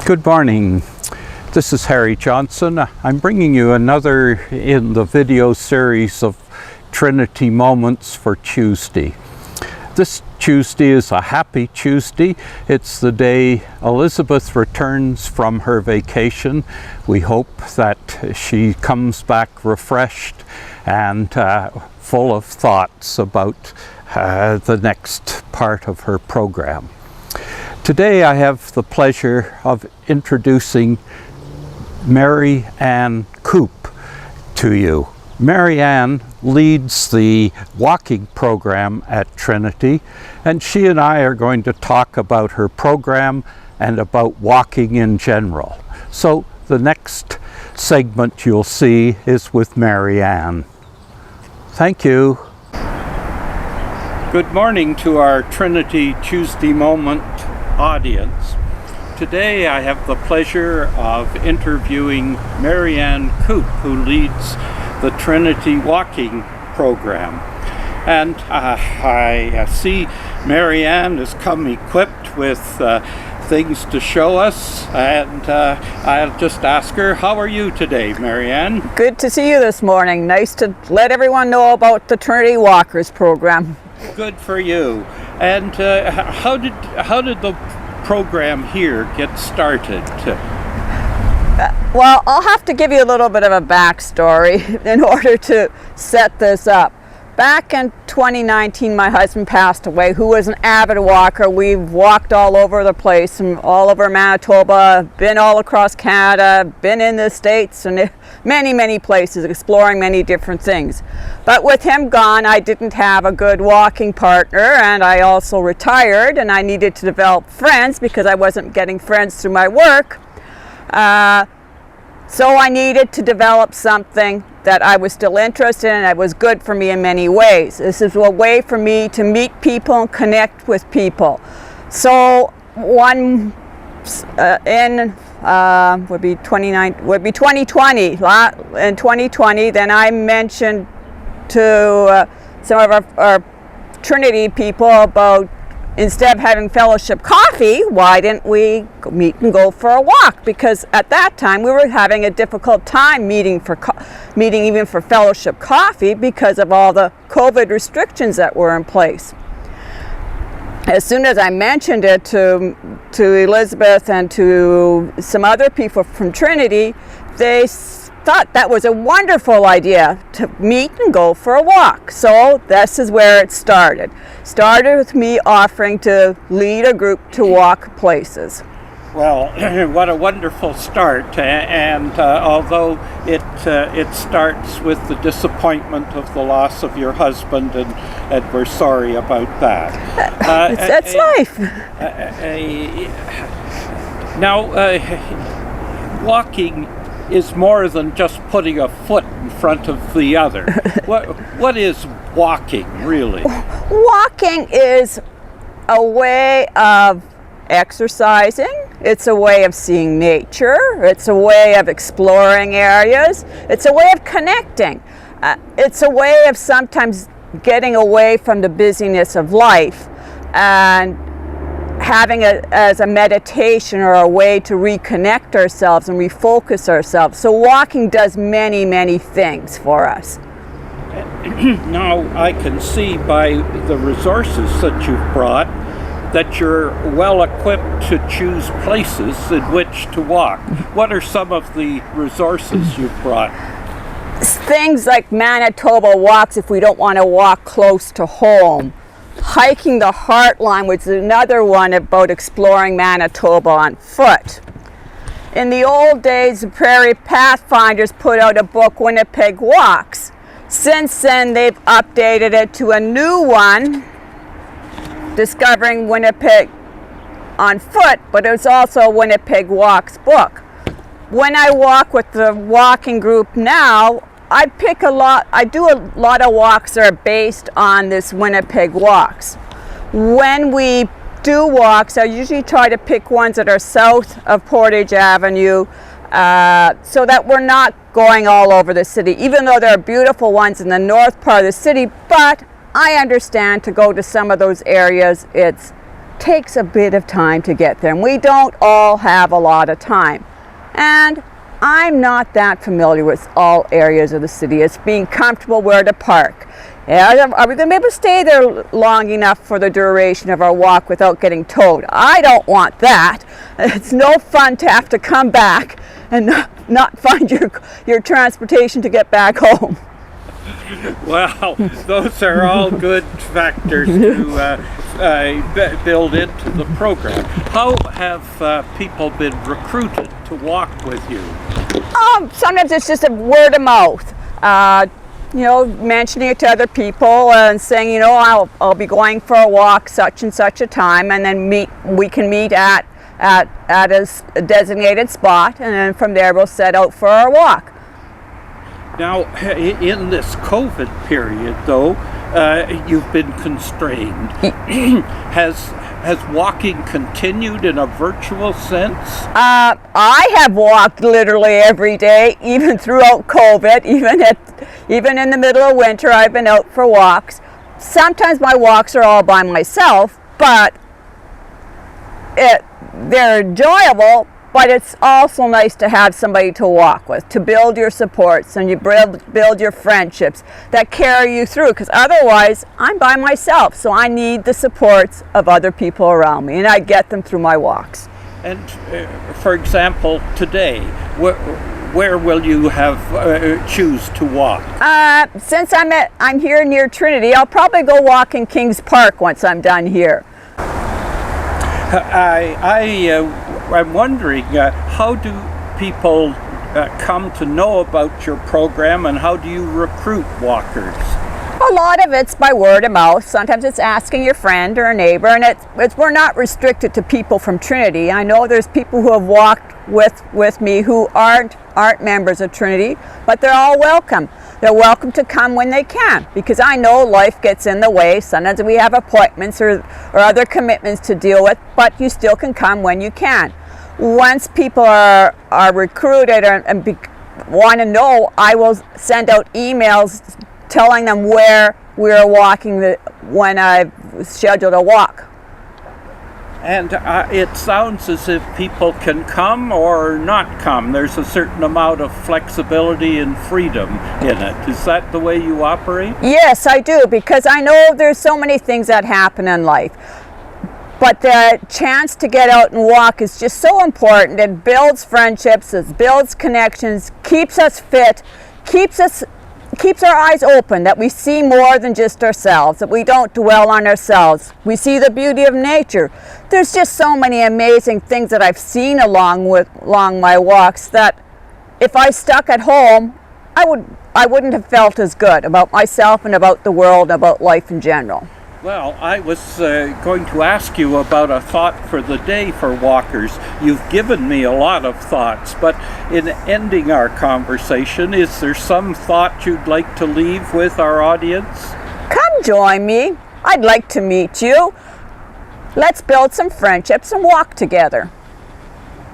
Good morning. This is Harry Johnson. I'm bringing you another in the video series of Trinity Moments for Tuesday. This Tuesday is a happy Tuesday. It's the day Elizabeth returns from her vacation. We hope that she comes back refreshed and full of thoughts about the next part of her program. Today I have the pleasure of introducing Maryann Koop to you. Maryann leads the walking program at Trinity, and she and I are going to talk about her program and about walking in general. So the next segment you'll see is with Maryann. Thank you. Good morning to our Trinity Tuesday Moment audience. Today I have the pleasure of interviewing Maryann Koop, who leads the Trinity walking program. And I see Maryann has come equipped with things to show us, and I'll just ask her, how are you today, Maryann? Good to see you this morning. Nice to let everyone know about the Trinity Walkers program. Good for you. And how did the program here get started? Well, I'll have to give you a little bit of a backstory in order to set this up. Back in 2019, my husband passed away, who was an avid walker. We've walked all over the place, from all over Manitoba, been all across Canada, been in the States, and many places, exploring many different things. But with him gone, I didn't have a good walking partner, and I also retired, and I needed to develop friends because I wasn't getting friends through my work. So I needed to develop something that I was still interested in and that was good for me in many ways. This is a way for me to meet people and connect with people. So would be 2020. In 2020, then I mentioned to some of our Trinity people about, instead of having fellowship coffee, why didn't we meet and go for a walk? Because at that time we were having a difficult time meeting even for fellowship coffee because of all the COVID restrictions that were in place. As soon as I mentioned it to Elizabeth and to some other people from Trinity, they thought that was a wonderful idea to meet and go for a walk. So this is where it started. Started with me offering to lead a group to walk places. Well, what a wonderful start, and although it starts with the disappointment of the loss of your husband, and we're sorry about that. That's life. Now, walking is more than just putting a foot in front of the other. What is walking, really? Walking is a way of exercising. It's a way of seeing nature. It's a way of exploring areas. It's a way of connecting. It's a way of sometimes getting away from the busyness of life and having it as a meditation or a way to reconnect ourselves and refocus ourselves. So walking does many things for us. Now I can see by the resources that you've brought that you're well equipped to choose places in which to walk. What are some of the resources you've brought? Things like Manitoba walks if we don't want to walk close to home. Hiking the Heartline, which is another one about exploring Manitoba on foot. In the old days, the Prairie Pathfinders put out a book, Winnipeg Walks. Since then, they've updated it to a new one, Discovering Winnipeg on Foot, but it's also a Winnipeg Walks book. When I walk with the walking group now, I do a lot of walks that are based on this Winnipeg Walks. When we do walks, I usually try to pick ones that are south of Portage Avenue, so that we're not going all over the city, even though there are beautiful ones in the north part of the city. But I understand to go to some of those areas, it's takes a bit of time to get there, and we don't all have a lot of time. And I'm not that familiar with all areas of the city. It's being comfortable where to park. Are we going to be able to stay there long enough for the duration of our walk without getting towed? I don't want that. It's no fun to have to come back and not find your transportation to get back home. Well, those are all good factors to build into the program. How have people been recruited to walk with you? Sometimes it's just a word of mouth. Mentioning it to other people and saying, I'll be going for a walk such and such a time, and then we can meet at a designated spot, and then from there we'll set out for our walk. Now, in this COVID period, though, you've been constrained. Has walking continued in a virtual sense? I have walked literally every day, even throughout COVID, even in the middle of winter, I've been out for walks. Sometimes my walks are all by myself, but they're enjoyable, but it's also nice to have somebody to walk with, to build your supports and you build your friendships that carry you through, because otherwise I'm by myself, so I need the supports of other people around me, and I get them through my walks. And for example, today, where will you choose to walk? Since I'm here near Trinity, I'll probably go walk in Kings Park once I'm done here. I'm wondering, how do people come to know about your program, and how do you recruit walkers? A lot of it's by word of mouth. Sometimes it's asking your friend or a neighbor, and we're not restricted to people from Trinity. I know there's people who have walked with me who aren't members of Trinity, but they're all welcome. They're welcome to come when they can, because I know life gets in the way. Sometimes we have appointments or other commitments to deal with, but you still can come when you can. Once people are recruited and want to know, I will send out emails telling them where we're walking when I've scheduled a walk. And it sounds as if people can come or not come. There's a certain amount of flexibility and freedom in it. Is that the way you operate? Yes, I do, because I know there's so many things that happen in life. But the chance to get out and walk is just so important. It builds friendships, it builds connections, keeps us fit, keeps our eyes open, that we see more than just ourselves, that we don't dwell on ourselves. We see the beauty of nature. There's just so many amazing things that I've seen along my walks that if I stuck at home, I wouldn't have felt as good about myself and about the world, about life in general. Well, I was going to ask you about a thought for the day for walkers. You've given me a lot of thoughts, but in ending our conversation, is there some thought you'd like to leave with our audience? Come join me. I'd like to meet you. Let's build some friendships and walk together.